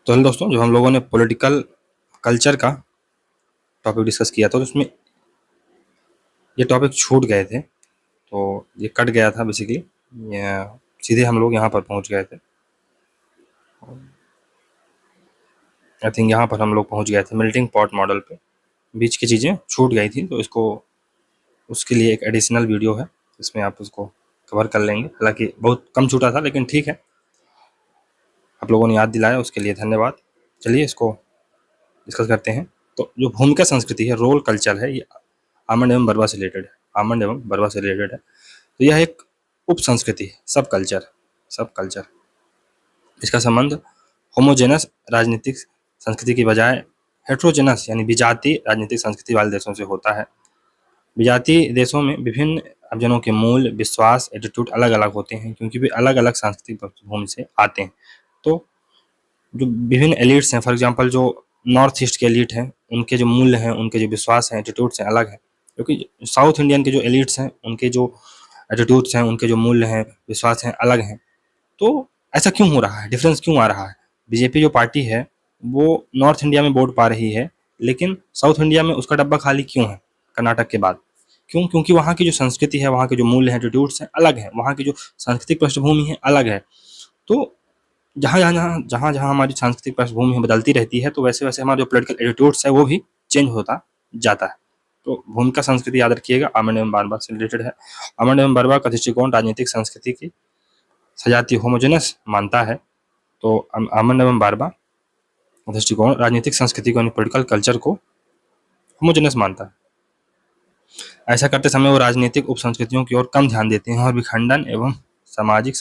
तो हेलो दोस्तों, जो हम लोगों ने पॉलिटिकल कल्चर का टॉपिक डिस्कस किया था तो उसमें ये टॉपिक छूट गए थे, तो ये कट गया था बेसिकली। सीधे हम लोग यहाँ पर पहुँच गए थे। आई थिंक यहाँ पर हम लोग पहुँच गए थे मेल्टिंग पॉट मॉडल पे। बीच की चीज़ें छूट गई थी, तो इसको उसके लिए एक एडिशनल वीडियो है, इसमें आप उसको कवर कर लेंगे। हालांकि बहुत कम छूटा था, लेकिन ठीक है, आप लोगों ने याद दिलाया, उसके लिए धन्यवाद। चलिए इसको डिस्कस करते हैं। तो जो भूमिका संस्कृति है, रोल कल्चर है, ये आमंड एवं बरवा से रिलेटेड है। आमंड एवं बरवा से रिलेटेड है। तो यह एक उप संस्कृति है, सब कल्चर। इसका संबंध होमोजेनस राजनीतिक संस्कृति की बजाय हेट्रोजेनस यानी विजातीय राजनीतिक संस्कृति वाले देशों से होता है। विजातीय देशों में विभिन्न जनों के मूल, विश्वास, एटीट्यूड अलग अलग होते हैं, क्योंकि वे अलग अलग सांस्कृतिक पृष्ठभूमि से आते हैं। तो जो विभिन्न एलिट्स हैं, फॉर एग्जांपल जो नॉर्थ ईस्ट के एलिट हैं, उनके जो मूल्य हैं, उनके जो विश्वास हैं, एटीट्यूड्स हैं, अलग हैं। क्योंकि साउथ इंडियन के जो एलिट्स हैं, उनके जो एटीट्यूड्स हैं, उनके जो मूल्य हैं, विश्वास हैं, अलग हैं। तो ऐसा क्यों हो रहा है, डिफरेंस क्यों आ रहा है? बीजेपी जो पार्टी है वो नॉर्थ इंडिया में वोट पा रही है, लेकिन साउथ इंडिया में उसका डब्बा खाली क्यों है कर्नाटक के बाद? क्यों? क्योंकि वहाँ की जो संस्कृति है, वहाँ के जो मूल्य हैं, एटीट्यूड्स हैं, अलग हैं। वहाँ की जो सांस्कृतिक पृष्ठभूमि है, अलग है। तो जहाँ जहाँ हमारी सांस्कृतिक पृष्ठभूमि बदलती रहती है, तो वैसे वैसे हमारा जो पॉलिटिकल एटीट्यूड्स है वो भी चेंज होता जाता है। तो भूमिका संस्कृति याद रखिएगा, आमंड एवं बरवा से रिलेटेड है। आमंड एवं बरवा का दृष्टिकोण राजनीतिक संस्कृति की सजातीय होमोजेनस मानता है। तो आमंड एवं बरवा दृष्टिकोण राजनीतिक संस्कृति को, पॉलिटिकल कल्चर को होमोजेनस मानता है। ऐसा करते समय वो राजनीतिक उप संस्कृतियों की ओर कम ध्यान देते हैं और विखंडन एवं सामाजिक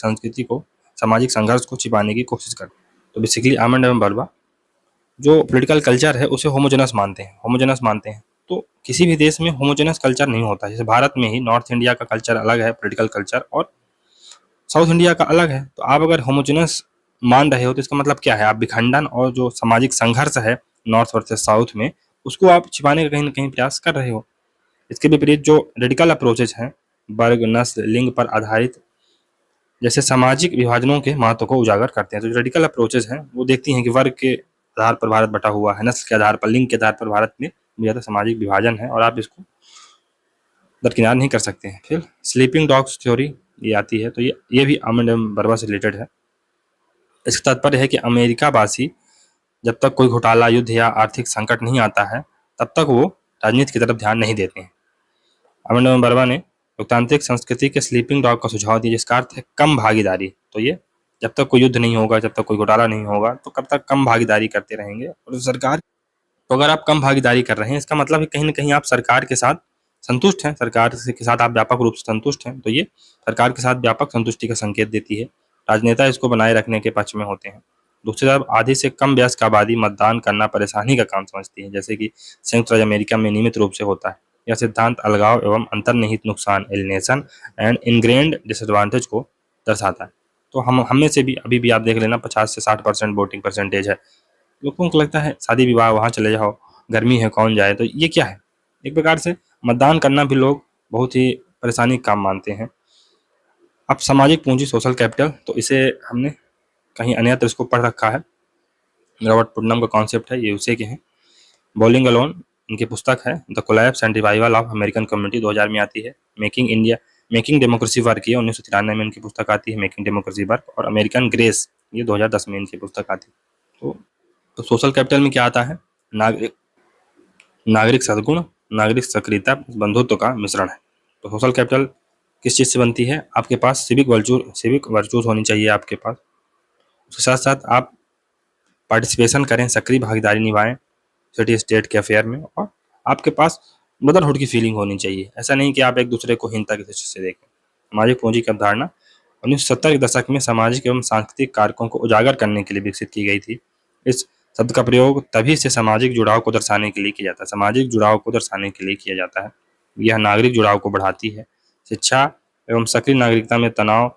संघर्ष को छिपाने की कोशिश करते हैं। तो बेसिकली आमंड एवं बरवा जो पॉलिटिकल कल्चर है उसे होमोजेनस मानते हैं। तो किसी भी देश में होमोजेनस कल्चर नहीं होता। जैसे भारत में ही नॉर्थ इंडिया का कल्चर अलग है, पॉलिटिकल कल्चर, और साउथ इंडिया का अलग है। तो आप अगर होमोजेनस मान रहे हो तो इसका मतलब क्या है? आप विखंडन और जो सामाजिक संघर्ष है नॉर्थ वर्सेस साउथ में, उसको आप छिपाने का कहीं ना कहीं प्रयास कर रहे हो। इसके विपरीत जो रेडिकल अप्रोचेज हैं, वर्ग, नस्ल, लिंग पर आधारित जैसे सामाजिक विभाजनों के महत्व को उजागर करते हैं। तो जो रेडिकल अप्रोचेज हैं वो देखती हैं कि वर्ग के आधार पर भारत बटा हुआ है, नस्ल के आधार पर, लिंग के आधार पर भारत में ज़्यादा सामाजिक विभाजन है, और आप इसको दरकिनार नहीं कर सकते हैं। फिर स्लीपिंग डॉग्स थ्योरी ये आती है, तो ये भी आमंड एवं बरवा से रिलेटेड है। इसका तात्पर्य है कि अमेरिका वासी जब तक कोई घोटाला, युद्ध या आर्थिक संकट नहीं आता है, तब तक वो राजनीति की तरफ ध्यान नहीं देते हैं। आमंड एवं बरवा ने लोकतांत्रिक संस्कृति के स्लीपिंग डॉग का सुझाव दिया, जिसका अर्थ है कम भागीदारी। तो ये जब तक कोई युद्ध नहीं होगा, जब तक कोई घोटाला नहीं होगा, तो कब तक कम भागीदारी करते रहेंगे। और सरकार, तो अगर आप कम भागीदारी कर रहे हैं, इसका मतलब है कहीं ना कहीं आप सरकार के साथ संतुष्ट हैं, सरकार के साथ आप व्यापक रूप से संतुष्ट हैं। तो ये सरकार के साथ व्यापक संतुष्टि का संकेत देती है। राजनेता इसको बनाए रखने के पक्ष में होते हैं। दूसरी तरफ आधी से कम वयस्क आबादी मतदान करना परेशानी का काम समझती है, जैसे कि संयुक्त राज्य अमेरिका में नियमित रूप से होता है। यह सिद्धांत अलगाव एवं अंतर्निहित नुकसान, एलिनेशन एंड इनग्रेन्ड डिसएडवांटेज को दर्शाता है। तो हम में से भी अभी भी आप देख लेना 50 से 60% वोटिंग परसेंटेज है। लोगों को लगता है शादी विवाह वहाँ चले जाओ, गर्मी है कौन जाए। तो ये क्या है? एक प्रकार से मतदान करना भी लोग बहुत ही परेशानी का काम मानते हैं। अब सामाजिक पूंजी, सोशल कैपिटल, तो इसे हमने कहीं अन्यत्र इसको पढ़ रखा है। रॉबर्ट पुटनम का कॉन्सेप्ट है, ये उसे के हैं। बॉलिंग अलोन इनकी पुस्तक है, the collapse and revival of American community, 2000 में आती है। मेकिंग डेमोक्रेसी वर्क, ये 1993 में इनकी पुस्तक आती है, मेकिंग डेमोक्रेसी वर्क। और अमेरिकन ग्रेस, ये 2010 में इनकी पुस्तक आती है। तो सोशल कैपिटल में क्या आता है? नागरिक सद्गुण, नागरिक सक्रियता, बंधुत्व का मिश्रण है। तो सोशल कैपिटल किस चीज़ से बनती है? आपके पास सिविक वर्चूज होनी चाहिए आपके पास। उसके साथ साथ आप पार्टिसिपेशन करें, सक्रिय भागीदारी निभाएं सिटी स्टेट के अफेयर में, और आपके पास ब्रदरहुड की फीलिंग होनी चाहिए। ऐसा नहीं कि आप एक दूसरे को हीनता की दृष्टि से देखें। सामाजिक पूंजी की अवधारणा 1970 के दशक में सामाजिक एवं सांस्कृतिक कारकों को उजागर करने के लिए विकसित की गई थी। इस शब्द का प्रयोग तभी से सामाजिक जुड़ाव को दर्शाने के लिए किया जाता है। सामाजिक जुड़ाव को दर्शाने के लिए किया जाता है। यह नागरिक जुड़ाव को बढ़ाती है। शिक्षा एवं सक्रिय नागरिकता में तनाव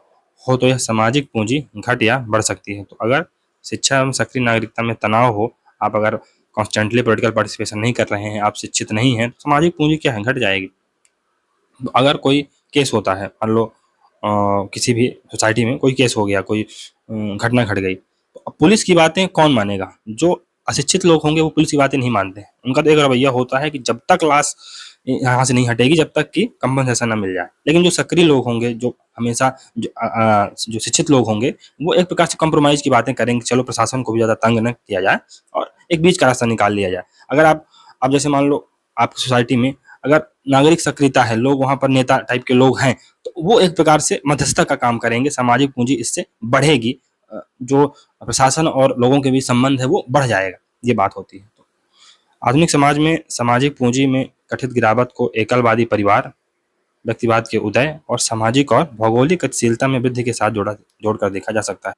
हो तो यह सामाजिक पूंजी घट या बढ़ सकती है। तो अगर शिक्षा एवं सक्रिय नागरिकता में तनाव हो, आप अगर कॉन्स्टेंटली पॉलिटिकल पार्टिसिपेशन नहीं कर रहे हैं, आप शिक्षित नहीं हैं, तो सामाजिक पूंजी क्या है? घट जाएगी। तो अगर कोई केस होता है, मान लो किसी भी सोसाइटी में कोई केस हो गया, कोई घटना घट गई, तो पुलिस की बातें कौन मानेगा? जो अशिक्षित लोग होंगे वो पुलिस की बातें नहीं मानते हैं। उनका तो एक रवैया होता है कि जब तक लाश यहाँ से नहीं हटेगी जब तक कि कंपनसेशन ना मिल जाए। लेकिन जो सक्रिय लोग होंगे, जो हमेशा जो शिक्षित लोग होंगे, वो एक प्रकार से कॉम्प्रोमाइज़ की बातें करेंगे, चलो प्रशासन को भी ज़्यादा तंग न किया जाए और एक बीच का रास्ता निकाल लिया जाए। अगर आप जैसे मान लो आपकी सोसाइटी में अगर नागरिक सक्रियता है, लोग वहाँ पर नेता टाइप के लोग हैं, तो वो एक प्रकार से मध्यस्थता का काम करेंगे, सामाजिक पूँजी इससे बढ़ेगी। जो प्रशासन और लोगों के बीच संबंध है वो बढ़ जाएगा, ये बात होती है। तो आधुनिक समाज में सामाजिक पूंजी में कथित गिरावट को एकलवादी परिवार, व्यक्तिवाद के उदय और सामाजिक और भौगोलिक गतिशीलता में वृद्धि के साथ जोड़कर देखा जा सकता है।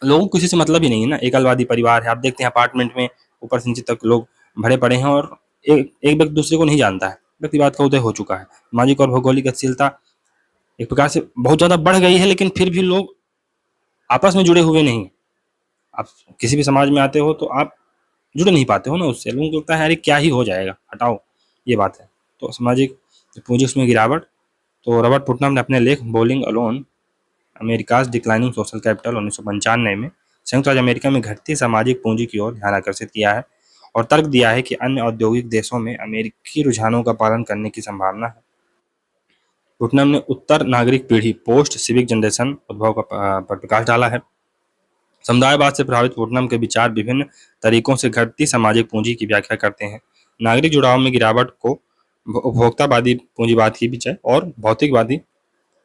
लोगों को किसी से मतलब ही नहीं है ना, एकलवादी परिवार है, आप देखते हैं अपार्टमेंट में ऊपर से नीचे तक लोग भरे पड़े हैं और एक एक व्यक्ति दूसरे को नहीं जानता है, व्यक्तिवाद का उदय हो चुका है। सामाजिक और भौगोलिक गतिशीलता एक प्रकार से बहुत ज़्यादा बढ़ गई है, लेकिन फिर भी लोग आपस में जुड़े हुए नहीं। आप किसी भी समाज में आते हो तो आप जुड़ नहीं पाते हो ना उससे, लोगों को लगता है अरे क्या ही हो जाएगा, हटाओ, ये बात है। तो सामाजिक पूंजी उसमें गिरावट, तो रॉबर्ट पुटनम ने अपने लेख bowling alone America's declining social capital 1995 में संयुक्त राज्य अमेरिका में घटती सामाजिक पूंजी की ओर ध्यान आकर्षित किया है और तर्क दिया है कि अन्य औद्योगिक देशों में अमेरिकी रुझानों का पालन करने की संभावना है। पुटनम ने उत्तर नागरिक पीढ़ी पोस्ट सिविक जनरेशन उद्भव पर प्रकाश डाला है। समुदायवाद से प्रभावित पुटनम के विचार विभिन्न तरीकों से घटती सामाजिक पूंजी की व्याख्या करते हैं। नागरिक जुड़ाव में गिरावट को उपभोक्तावादी पूंजीवाद की बजाय और भौतिकवादी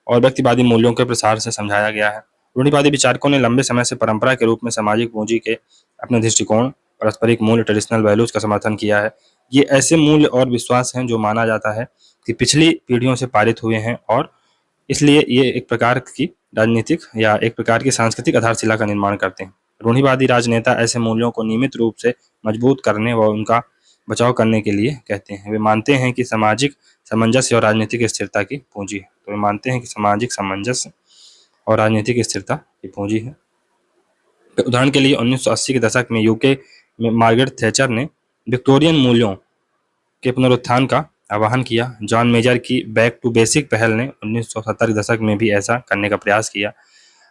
और व्यक्तिवादी मूल्यों के प्रसार से समझाया गया है। रूढ़िवादी विचारकों ने लंबे समय से परंपरा के रूप में सामाजिक पूंजी के अपने दृष्टिकोण, पारस्परिक मूल्य, ट्रेडिशनल वैल्यूज का समर्थन किया है। ये ऐसे मूल्य और विश्वास हैं जो माना जाता है कि पिछली पीढ़ियों से पारित हुए हैं और इसलिए ये एक प्रकार की राजनीतिक या एक प्रकार की सांस्कृतिक आधारशिला का निर्माण करते हैं। रूढ़िवादी राजनेता ऐसे मूल्यों को नियमित रूप से मजबूत करने व उनका बचाव करने के लिए कहते हैं। वे मानते हैं कि सामाजिक सामंजस्य और राजनीतिक स्थिरता की पूंजी है। तो वे मानते हैं कि सामाजिक सामंजस्य और राजनीतिक स्थिरता की पूंजी है। उदाहरण के लिए 1980 के दशक में यूके में मार्गरेट थैचर ने विक्टोरियन मूल्यों के पुनरुत्थान का आह्वान किया। जॉन मेजर की बैक टू बेसिक पहल ने 1970 के दशक में भी ऐसा करने का प्रयास किया।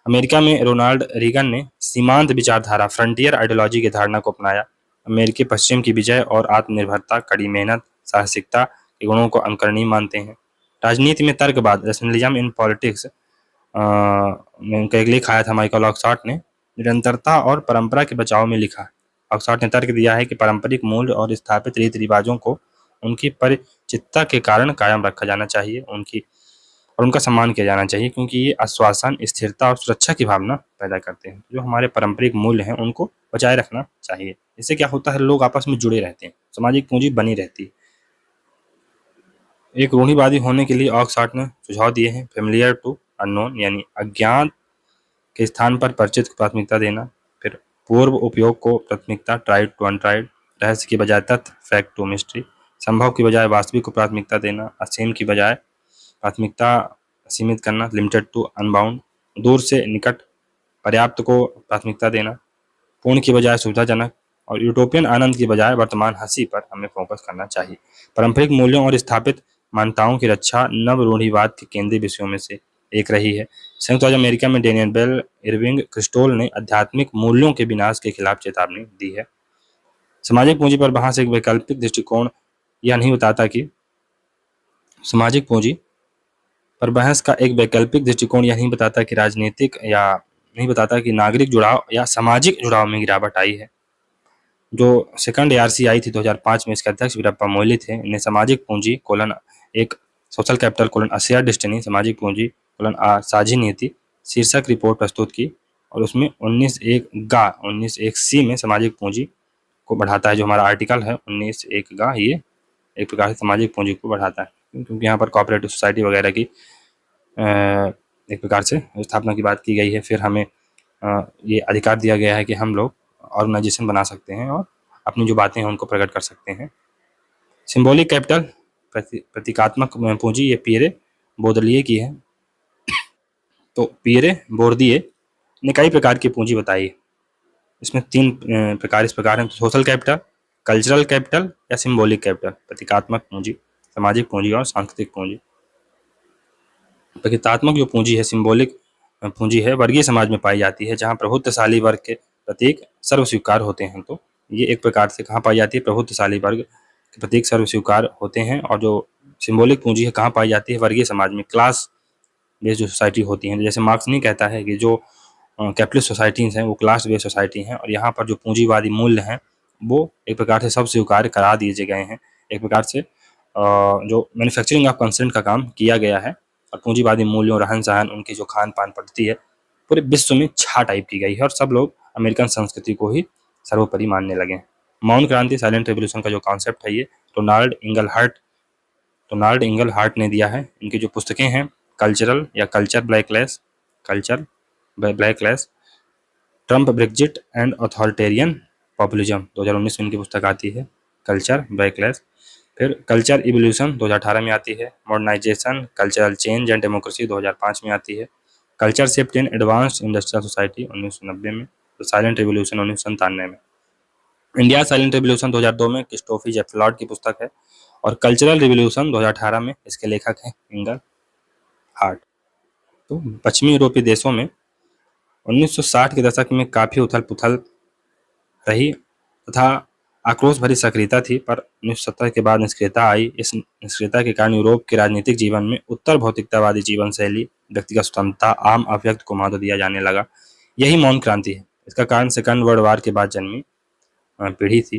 अमेरिका में रोनाल्ड रीगन ने सीमांत विचारधारा फ्रंटियर आइडियोलॉजी की धारणा को अपनाया। अमेरिकी पश्चिम की विजय और आत्मनिर्भरता, कड़ी मेहनत, साहसिकता के गुणों को अनुकरणीय मानते हैं। राजनीति में तर्कवाद, रैशनलिज्म इन पॉलिटिक्स में उनका एक लेख आया था माइकल ऑक्सफोर्ड ने, निरंतरता और परंपरा के बचाव में लिखा। ऑक्सफोर्ड ने तर्क दिया है कि पारंपरिक मूल्य और स्थापित रीति रिवाजों को उनकी परिचितता के कारण कायम रखा जाना चाहिए, उनका सम्मान किया जाना चाहिए, क्योंकि ये आश्वासन, स्थिरता और सुरक्षा की भावना पैदा करते हैं। जो हमारे पारंपरिक मूल्य हैं उनको बचाए रखना चाहिए। इससे क्या होता है, लोग आपस में जुड़े रहते हैं, सामाजिक पूंजी बनी रहती है। एक रूढ़िवादी होने के लिए ऑक्सफोर्ड ने सुझाव दिए हैं, फेमिलियर टू अननोन, यानी अज्ञात के स्थान पर परिचित को प्राथमिकता देना। फिर पूर्व उपयोग को प्राथमिकता, ट्राइड टू अनट्राइड, रहस्य की बजाय तथ्य, फैक्ट टू मिस्ट्री, संभव की बजाय वास्तविक को प्राथमिकता देना, असीम की बजाय प्राथमिकता सीमित करना, लिमिटेड टू अनबाउंड, दूर से निकट, पर्याप्त को प्राथमिकता देना, पूर्ण की बजाय सुविधाजनक, और यूटोपियन आनंद की बजाय वर्तमान हंसी पर हमें फोकस करना चाहिए। पारंपरिक मूल्यों और स्थापित मान्यताओं की रक्षा नव रूढ़िवाद के केंद्रीय विषयों में से एक रही है। संयुक्त राज्य अमेरिका में डेनियल बेल, इरविंग क्रिस्टोल ने आध्यात्मिक मूल्यों के विनाश के खिलाफ चेतावनी दी है। सामाजिक पूंजी पर बहस एक वैकल्पिक दृष्टिकोण यह नहीं बताता कि सामाजिक पूंजी पर बहस का एक वैकल्पिक दृष्टिकोण यह नहीं बताता कि राजनीतिक या नहीं बताता कि नागरिक जुड़ाव या सामाजिक जुड़ाव में गिरावट आई है। जो सेकंड ARC आई थी 2005 में, इसके अध्यक्ष वीरप्पा मोइली थे। इन्हें सामाजिक पूंजी कोलन एक सोशल कैपिटल कोलन अशेयर डेस्टिनी, सामाजिक पूंजी कोलन साझी नीति शीर्षक रिपोर्ट प्रस्तुत की और उसमें 19(1)(सी) में सामाजिक पूंजी को बढ़ाता है। जो हमारा आर्टिकल है 19(1)(ग), ये एक प्रकार से सामाजिक पूंजी को बढ़ाता है, क्योंकि यहाँ पर कोऑपरेटिव सोसाइटी वगैरह की एक प्रकार से स्थापना की बात की गई है। फिर हमें ये अधिकार दिया गया है कि हम लोग ऑर्गेनाइजेशन बना सकते हैं और अपनी जो बातें हैं उनको प्रकट कर सकते हैं। सिंबॉलिक कैपिटल, प्रतीकात्मक पूंजी, ये पियरे बोर्दिये की है। तो पियरे बोर्दिये ने कई प्रकार की पूंजी बताई है। इसमें 3 प्रकार इस प्रकार हैं, सोशल कैपिटल, कल्चरल कैपिटल या सिंबॉलिक कैपिटल। प्रतीकात्मक पूंजी, सामाजिक पूंजी और सांस्कृतिक पूंजी। प्रतीकात्मक जो पूंजी है, सिंबॉलिक पूंजी है, वर्गीय समाज में पाई जाती है, जहां प्रभुत्वशाली वर्ग के प्रतीक सर्वस्वीकार होते हैं। तो ये एक प्रकार से कहाँ पाई जाती है, प्रभुत्वशाली वर्ग के प्रतीक सर्वस्वीकार होते हैं। और जो सिंबॉलिक पूंजी है कहाँ पाई जाती है, वर्गीय समाज में, क्लास बेस्ड जो सोसाइटी होती है। जैसे मार्क्स नहीं कहता है कि जो कैपिटलिस्ट सोसाइटीज़ हैं वो क्लास बेस्ड सोसाइटी हैं, और यहाँ पर जो पूंजीवादी मूल्य हैं वो एक प्रकार से सब स्वीकार करा दिए गए हैं। एक प्रकार से जो मैन्युफैक्चरिंग ऑफ कंसेंट का काम किया गया है, और पूंजीवादी मूल्यों, रहन सहन, उनकी जो खान पान पद्धति है पूरे विश्व में छा टाइप की गई है, और सब लोग अमेरिकन संस्कृति को ही सर्वोपरि मानने लगे हैं। मौन क्रांति, साइलेंट रेवोल्यूशन का जो कॉन्सेप्ट है ये रोनाल्ड इंगलहार्ट ने दिया है। इनकी जो पुस्तकें हैं कल्चरल या culture backlash, Trump, Brexit and authoritarian populism 2019 में इनकी पुस्तक आती है, कल्चर ब्लैकलेस। फिर कल्चर इवोल्यूशन 2018 में आती है। Modernisation, cultural change and democracy 2005 में आती है। Culture shift in advanced industrial society 1990 में। तो साइलेंट रिवोल्यूशन 1997 में। इंडिया साइलेंट रिवोल्यूशन 2002 में क्रिस्टोफर जेफलॉर्ड की पुस्तक है। और कल्चरल रिवोल्यूशन 2018 में इसके लेखक हैं इंगलहार्ट। तो पश्चिमी यूरोपीय देशों में 1960 के दशक में काफ़ी उथल पुथल रही तथा आक्रोश भरी सक्रियता थी, पर 1970 के बाद निष्क्रियता आई। इस निष्क्रियता के कारण यूरोप के राजनीतिक जीवन में उत्तर भौतिकतावादी जीवन शैली, व्यक्तिगत स्वतंत्रता, आम अभिव्यक्ति को महत्व दिया जाने लगा। यही मौन क्रांति है। इसका कारण सेकंड वर्ल्ड वार के बाद जन्मी पीढ़ी थी।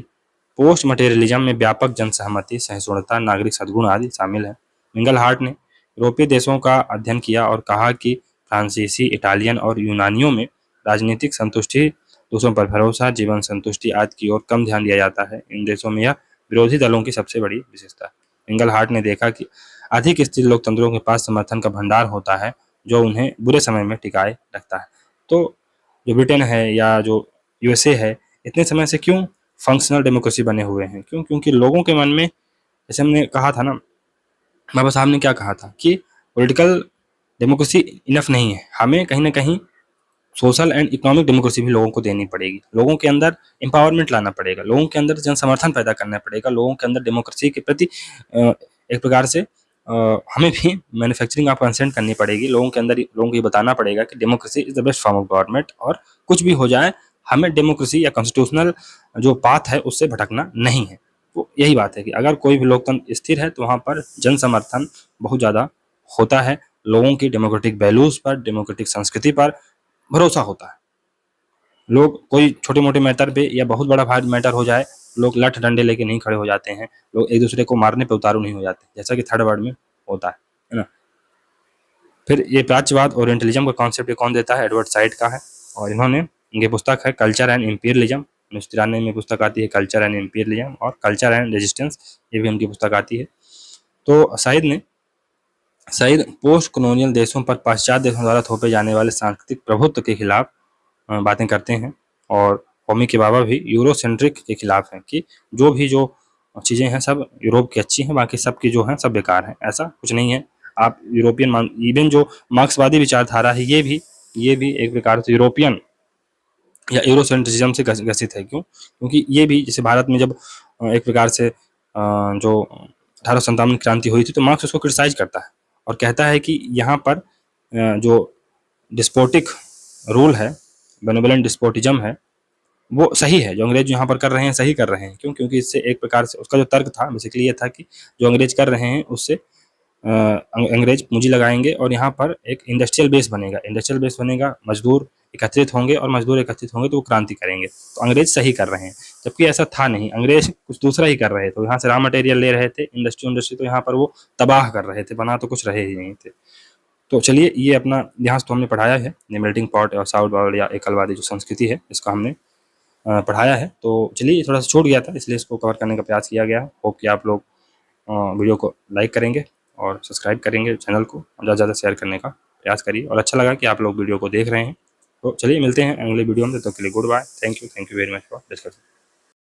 पोस्ट मटेरियलिज्म में व्यापक जनसहमति, सहिष्णुता, नागरिक सद्गुण आदि शामिल है। इंगलहार्ट ने यूरोपीय देशों का अध्ययन किया और कहा कि फ्रांसीसी, इटालियन और यूनानियों में राजनीतिक संतुष्टि, दूसरों पर भरोसा, जीवन संतुष्टि आदि की ओर कम ध्यान दिया जाता है। इन देशों में यह विरोधी दलों की सबसे बड़ी विशेषता है। इंगलहार्ट ने देखा कि अधिक स्थिर लोकतंत्रों के पास समर्थन का भंडार होता है जो उन्हें बुरे समय में टिकाए रखता है। तो जो ब्रिटेन है या जो यूएसए है, इतने समय से क्यों फंक्शनल डेमोक्रेसी बने हुए हैं? क्यों? क्योंकि लोगों के मन में, जैसे हमने कहा था ना, बाबा साहब ने क्या कहा था कि पॉलिटिकल डेमोक्रेसी इनफ नहीं है, हमें कहीं ना कहीं सोशल एंड इकोनॉमिक डेमोक्रेसी भी लोगों को देनी पड़ेगी। लोगों के अंदर एम्पावरमेंट लाना पड़ेगा, लोगों के अंदर जन समर्थन पैदा करना पड़ेगा, लोगों के अंदर डेमोक्रेसी के प्रति एक प्रकार से हमें भी मैन्युफैक्चरिंग ऑफ कंसेंट करनी पड़ेगी। लोगों के अंदर लोगों को ये बताना पड़ेगा कि democracy is the best form of government, और कुछ भी हो जाए हमें डेमोक्रेसी या कॉन्स्टिट्यूशनल जो पाथ है उससे भटकना नहीं है। तो यही बात है कि अगर कोई भी लोकतंत्र स्थिर है तो वहाँ पर जन समर्थन बहुत ज़्यादा होता है, लोगों की डेमोक्रेटिक वैल्यूज़ पर, डेमोक्रेटिक संस्कृति पर भरोसा होता है। लोग कोई छोटे मोटे मैटर पे या बहुत बड़ा मैटर हो जाए, लोग लठ डंडे लेके नहीं खड़े हो जाते हैं, लोग एक दूसरे को मारने पे उतारू नहीं हो जाते, जैसा कि थर्ड वर्ल्ड में होता है ना। फिर ये प्राच्यवाद ओरिएंटलिज्म का कॉन्सेप्ट ये कौन देता है? एडवर्ड साइड का है। और इन्होंने, इनकी पुस्तक है कल्चर एंड इम्पीरियलिज्म, 1993 में पुस्तक आती है कल्चर एंड इम्पीरियलिज्म, और कल्चर एंड रेजिस्टेंस ये भी उनकी पुस्तक आती है। तो साइद पोस्ट कॉलोनियल देशों पर पाश्चात्य देशों द्वारा थोपे जाने वाले सांस्कृतिक प्रभुत्व के खिलाफ बातें करते हैं। और होमी के बाबा भी यूरोसेंट्रिक के खिलाफ हैं कि जो चीज़ें हैं सब यूरोप की अच्छी हैं, बाकी सब की जो हैं सब बेकार हैं। ऐसा कुछ नहीं है। आप यूरोपियन इवन जो मार्क्सवादी विचारधारा है ये भी एक प्रकार से यूरोपियन या यूरोसेंट्रिज्म से ग्रसित है। क्यों? क्योंकि ये भी जैसे भारत में जब एक प्रकार से जो 1857 क्रांति हुई थी तो मार्क्स उसको क्रिटिसाइज करता है और कहता है कि यहाँ पर जो डिस्पोटिक रूल है, बेनेवोलेंट डिस्पोटिज्म है, वो सही है। जो अंग्रेज यहाँ पर कर रहे हैं सही कर रहे हैं। क्यों? क्योंकि इससे एक प्रकार से उसका जो तर्क था बेसिकली ये था कि जो अंग्रेज कर रहे हैं उससे अंग्रेज पूंजी लगाएंगे और यहाँ पर एक इंडस्ट्रियल बेस बनेगा, मजदूर एकत्रित होंगे और मजदूर एकत्रित होंगे तो वो क्रांति करेंगे। तो अंग्रेज सही कर रहे हैं, जबकि ऐसा था नहीं, अंग्रेज कुछ दूसरा ही कर रहे थे। यहाँ से रॉ मटेरियल ले रहे थे, इंडस्ट्री तो यहाँ पर वो तबाह कर रहे थे, बना तो कुछ रहे ही नहीं थे। तो चलिए, ये अपना इतिहास तो हमने पढ़ाया है, मेल्टिंग पॉट और साउथ बाउल या एकलवादी जो संस्कृति है इसका हमने पढ़ाया है। तो चलिए, थोड़ा सा छूट गया था इसलिए इसको कवर करने का प्रयास किया गया। होप कि आप लोग वीडियो को लाइक करेंगे और सब्सक्राइब करेंगे चैनल को, ज़्यादा से ज़्यादा शेयर करने का प्रयास करिए। और अच्छा लगा कि आप लोग वीडियो को देख रहे हैं। तो चलिए मिलते हैं अगले वीडियो में, तो के लिए goodbye, thank you very much for discussion.